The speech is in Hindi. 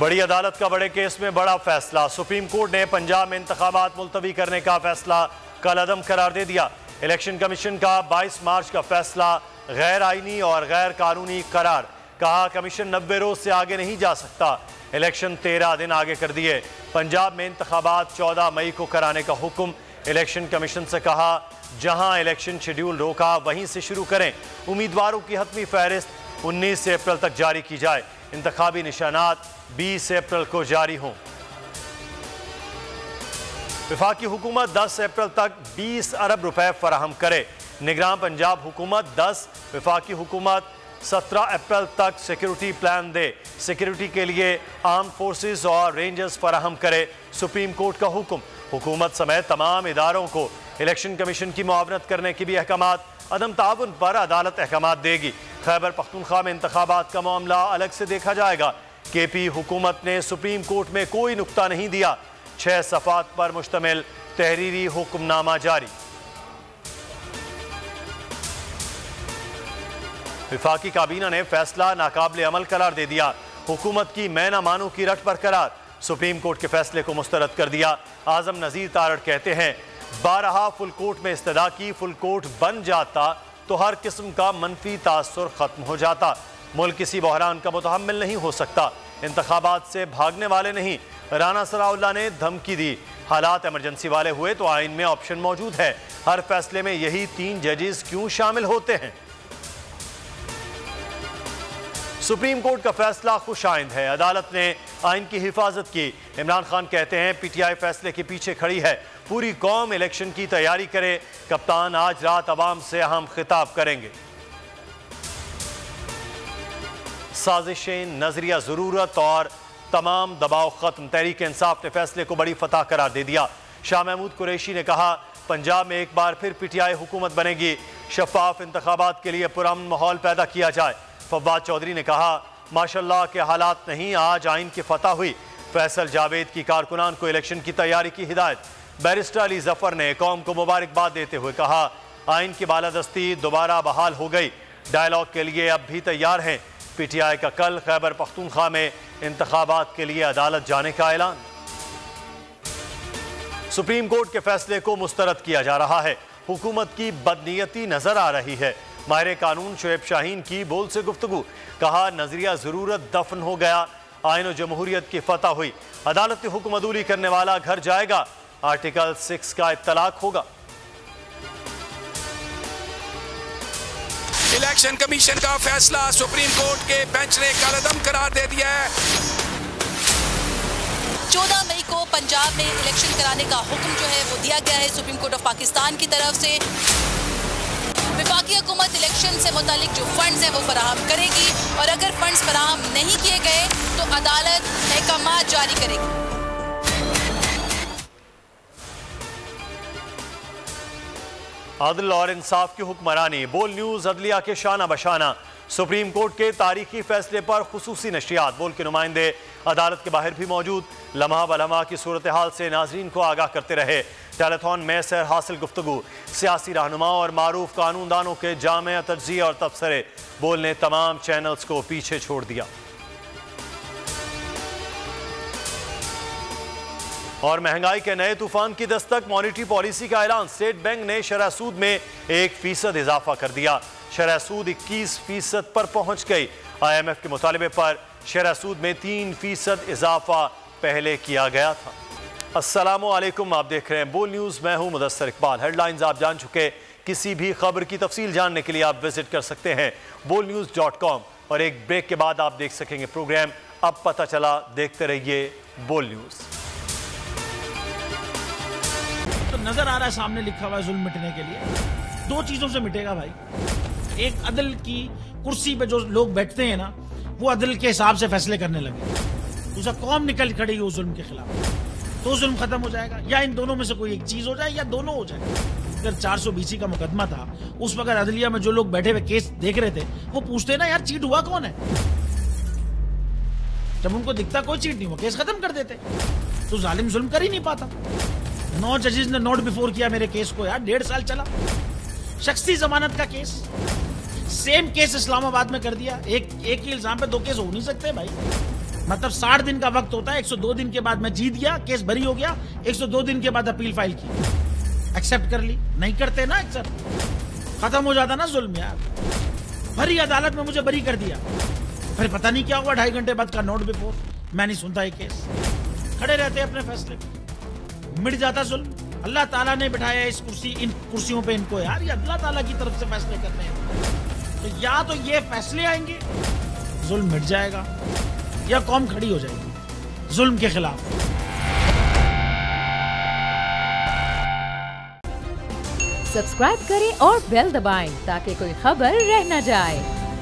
बड़ी अदालत का बड़े केस में बड़ा फैसला। सुप्रीम कोर्ट ने पंजाब में इंतखाबात मुलतवी करने का फैसला कलअदम करार दे दिया। इलेक्शन कमीशन का 22 मार्च का फैसला गैर आईनी और गैर कानूनी करार। कहा कमीशन 90 रोज से आगे नहीं जा सकता। इलेक्शन 13 दिन आगे कर दिए। पंजाब में इंतखाबात 14 मई को कराने का हुक्म। इलेक्शन कमीशन से कहा जहां इलेक्शन शेड्यूल रोका वहीं से शुरू करें। उम्मीदवारों की हतमी फहरिस्त 19 अप्रैल तक जारी की जाए। इंतखाबी निशानात 20 अप्रैल को जारी हों। वफाकी हुकूमत 10 अप्रैल तक 20 अरब रुपए फराहम करे। निगरान पंजाब हुकूमत 10, वफाकी हुकूमत 17 अप्रैल तक सिक्योरिटी प्लान दे। सिक्योरिटी के लिए आर्म फोर्सेस और रेंजर्स फराहम करे। सुप्रीम कोर्ट का हुक्म। हुकूमत समेत तमाम इदारों को इलेक्शन कमीशन की मुआवनत करने की भी अहकामात। अदम ताउन पर अदालत अहकामात देगी। खैबर पख्तूनख्वा में इंतखाबात का मामला अलग से देखा जाएगा। केपी हुकूमत ने सुप्रीम कोर्ट में कोई नुक्ता नहीं दिया। 6 सफ़ात पर मुश्तमिल तहरीरी हुक्मनामा जारी। वफाकी काबीना ने फैसला नाकाबिले अमल करार दे दिया। हुकूमत की मैं ना मानू की रट बरकरार। सुप्रीम कोर्ट के फैसले को मुस्तरद कर दिया। आजम नजीर तारड़ कहते हैं 12 फुल कोर्ट में इस्तदा की। फुल कोर्ट बन जाता तो हर किस्म का मनफी तासुर खत्म हो जाता। मुल्क किसी बहरान का मुतहम्मिल नहीं हो सकता। इंतखाबात से भागने वाले नहीं। राना सनाउल्लाह ने धमकी दी। हालात इमरजेंसी वाले हुए तो आइन में ऑप्शन मौजूद है। हर फैसले में यही 3 जजेस क्यों शामिल होते हैं। सुप्रीम कोर्ट का फैसला खुश आइंद है। अदालत ने आइन की हिफाजत की। इमरान खान कहते हैं पीटीआई फैसले के पीछे खड़ी है। पूरी कौम इलेक्शन की तैयारी करे। कप्तान आज रात अवाम से अहम खिताब करेंगे। साजिशें, नजरिया जरूरत और तमाम दबाव खत्म। तहरीक इंसाफ ने फैसले को बड़ी फतह करार दे दिया। शाह महमूद कुरैशी ने कहा पंजाब में एक बार फिर पीटीआई हुकूमत बनेगी। शफाफ इंतखाबात के लिए पुरअमन माहौल पैदा किया जाए। फवाद चौधरी ने कहा माशाल्लाह के हालात नहीं, आज आइन की फतह हुई। फैसल जावेद की कारकुनान को इलेक्शन की तैयारी की हिदायत। बैरिस्टर अली जफर ने कौम को मुबारकबाद देते हुए कहा आइन की बालादस्ती दोबारा बहाल हो गई। डायलॉग के लिए अब भी तैयार हैं। पीटीआई का कल खैबर पख्तूनख्वा में इंतखाबात के लिए अदालत जाने का ऐलान। सुप्रीम कोर्ट के फैसले को मुस्तरद किया जा रहा है। हुकूमत की बदनीयती नजर आ रही है। माहिर कानून शुएब शाहीन की बोल से गुफ्तगू। कहा नजरिया जरूरत दफन हो गया। आइन और जमहूरियत की फतह हुई। अदालत की हुक्म अदूली करने वाला घर जाएगा। आर्टिकल 6 का इत्तलाक होगा। इलेक्शन कमीशन का फैसला सुप्रीम कोर्ट के बेंच ने कलअदम करार दे दिया है। 14 मई को पंजाब में इलेक्शन कराने का हुक्म जो है वो दिया गया है सुप्रीम कोर्ट ऑफ पाकिस्तान की तरफ से। वफाकी हुकूमत इलेक्शन से मुतालिक जो फंड्स हैं वो फराहम करेगी और अगर फंड्स फराहम नहीं किए गए तो अदालत अहकामात जारी करेगी। अदल और इंसाफ की हुक्मरानी। बोल न्यूज अदलिया के शाना बशाना। सुप्रीम कोर्ट के तारीखी फैसले पर खुसूसी नशरियात। बोल के नुमाइंदे अदालत के बाहर भी मौजूद। लम्हा बलम्हा की सूरत हाल से नाजरीन को आगाह करते रहे। टेलीथॉन में सैर हासिल गुफ्तगू। सियासी रहनुमा और मारूफ कानूनदानों के जामे तज्जिया और तबसरे। बोल ने तमाम चैनल्स को पीछे छोड़ दिया। और महंगाई के नए तूफान की दस्तक। मॉनिटरी पॉलिसी का ऐलान। स्टेट बैंक ने शरह सूद में 1% इजाफा कर दिया। शरह सूद 21% पर पहुंच गई। IMF के मुतालिबे पर शरह सूद में 3% इजाफा पहले किया गया था। अस्सलामु अलैकुम, आप देख रहे हैं बोल न्यूज। मैं हूं मुदस्सर इकबाल। हेडलाइंस आप जान चुके। किसी भी खबर की तफसील जानने के लिए आप विजिट कर सकते हैं bolnews.com। और एक ब्रेक के बाद आप देख सकेंगे प्रोग्राम अब पता चला। देखते रहिए बोल न्यूज। तो नजर आ रहा है सामने लिखा हुआ है जुल्म मिटने के लिए 2 चीजों से मिटेगा भाई। एक अदल की कुर्सी पे जो लोग बैठते हैं ना वो अदल के हिसाब से फैसले करने लगे। दूसरा कौम निकल खड़ेगी उस जुल्म के खिलाफ तो जुल्म खत्म हो जाएगा। या इन दोनों में से कोई एक चीज हो जाए या दोनों हो जाए। अगर 420 का मुकदमा था उस वक्त अदलिया में जो लोग बैठे हुए केस देख रहे थे वो पूछते ना यार चीट हुआ कौन है। जब उनको दिखता कोई चीट नहीं हुआ केस खत्म कर देते। तो जालिम जुल्म कर ही नहीं पाता। 9 जजेस ने नोट बिफोर किया मेरे केस को यार। 1.5 साल चला। शख्सी जमानत का केस। सेम केस इस्लामाबाद में कर दिया। एक ही इल्जाम पे 2 केस हो नहीं सकते भाई। मतलब 60 दिन का वक्त होता है, 102 दिन के बाद मैं जीत गया, केस भरी हो गया, 102 दिन के बाद अपील फाइल की, एक्सेप्ट कर ली। नहीं करते ना एक्सेप्ट, खत्म हो जाता ना जुल्म यार। भरी अदालत में मुझे बरी कर दिया, फिर पता नहीं क्या हुआ, 2.5 घंटे बाद का नोट बिफोर, मैं नहीं सुनता ये केस, खड़े रहते अपने फैसले पे, मिट जाता जुल्म। अल्लाह ताला ने बिठाया इस इन कुर्सियों पे इनको यार, ये अल्लाह ताला की तरफ से फैसले करने हैं। तो या तो ये फैसले आएंगे, जुल्म मिट जाएगा, या कौम खड़ी हो जाएगी जुल्म के खिलाफ। सब्सक्राइब करें और बेल दबाएं ताकि कोई खबर रह न जाए।